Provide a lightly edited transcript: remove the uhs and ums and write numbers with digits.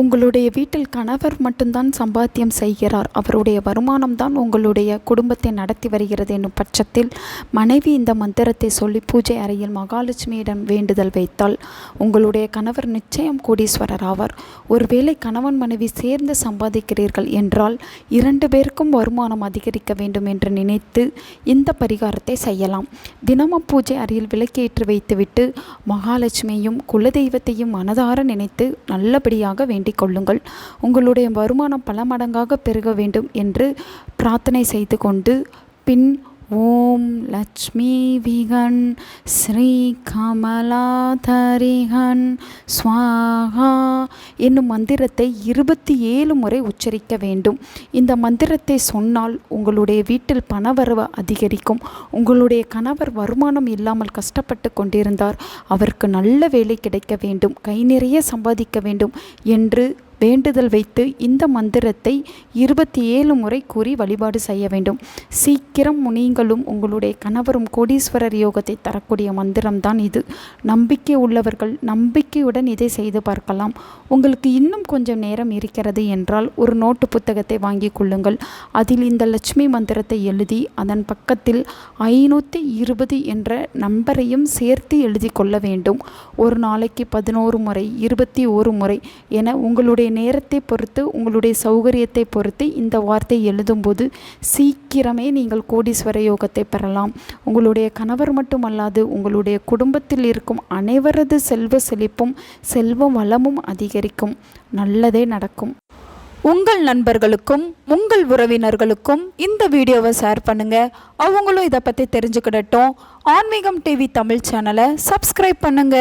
உங்களுடைய வீட்டில் கணவர் மட்டும்தான் சம்பாத்தியம் செய்கிறார், அவருடைய வருமானம்தான் உங்களுடைய குடும்பத்தை நடத்தி வருகிறது என்னும் பட்சத்தில் மனைவி இந்த மந்திரத்தை சொல்லி பூஜை அறையில் மகாலட்சுமியிடம் வேண்டுதல் வைத்தால் உங்களுடைய கணவர் நிச்சயம் கோடீஸ்வரர் ஆவார். ஒருவேளை கணவன் மனைவி சேர்ந்து சம்பாதிக்கிறீர்கள் என்றால் 2 பேருக்கும் வருமானம் அதிகரிக்க வேண்டும் என்று நினைத்து இந்த பரிகாரத்தை செய்யலாம். தினமும் பூஜை அறையில் விளக்கேற்றி வைத்துவிட்டு மகாலட்சுமியையும் குலதெய்வத்தையும் மனதார நினைத்து நல்லபடியாக வேண்டிக் கொள்ளுங்கள். உங்களுடைய வருமானம் பல மடங்காக பெருக வேண்டும் என்று பிரார்த்தனை செய்து கொண்டு பின் ஓம் லட்சுமி விகன் ஸ்ரீ கமலாதரிகன் ஸ்வாகா என்னும் மந்திரத்தை 27 முறை உச்சரிக்க வேண்டும். இந்த மந்திரத்தை சொன்னால் உங்களுடைய வீட்டில் பணவரவு அதிகரிக்கும். உங்களுடைய கணவர் வருமானம் இல்லாமல் கஷ்டப்பட்டு கொண்டிருந்தார், அவருக்கு நல்ல வேலை கிடைக்க வேண்டும், கை நிறைய சம்பாதிக்க வேண்டும் என்று வேண்டுதல் வைத்து இந்த மந்திரத்தை 27 முறை கூறி வழிபாடு செய்ய வேண்டும். சீக்கிரம் நீங்களும் உங்களுடைய கணவரும் கோடீஸ்வரர் யோகத்தை தரக்கூடிய மந்திரம்தான் இது. நம்பிக்கை உள்ளவர்கள் நம்பிக்கையுடன் இதை செய்து பார்க்கலாம். உங்களுக்கு இன்னும் கொஞ்சம் நேரம் இருக்கிறது என்றால் ஒரு நோட்டு புத்தகத்தை வாங்கி கொள்ளுங்கள். அதில் இந்த லட்சுமி மந்திரத்தை எழுதி அதன் பக்கத்தில் 520 என்ற நம்பரையும் சேர்த்து எழுதி கொள்ள வேண்டும். ஒரு நாளைக்கு 11 முறை 21 முறை என உங்களுடைய நேரத்தை பொறுத்து உங்களுடைய சௌகரியத்தை பொறுத்து இந்த வார்த்தை எழுதும்போது சீக்கிரமே நீங்கள் கோடீஸ்வர யோகத்தை பெறலாம். உங்களுடைய கணவர் மட்டுமல்லாது உங்களுடைய குடும்பத்தில் இருக்கும் அனைவரது செல்வ செழிப்பும் செல்வ வளமும் அதிகரிக்கும். நல்லதே நடக்கும். உங்கள் நண்பர்களுக்கும் உங்கள் உறவினர்களுக்கும் இந்த வீடியோவை ஷேர் பண்ணுங்க. அவங்களும் இதை பற்றி தெரிஞ்சுக்கிடட்டும். ஆன்மீகம் டிவி தமிழ் சேனலை சப்ஸ்கிரைப் பண்ணுங்க.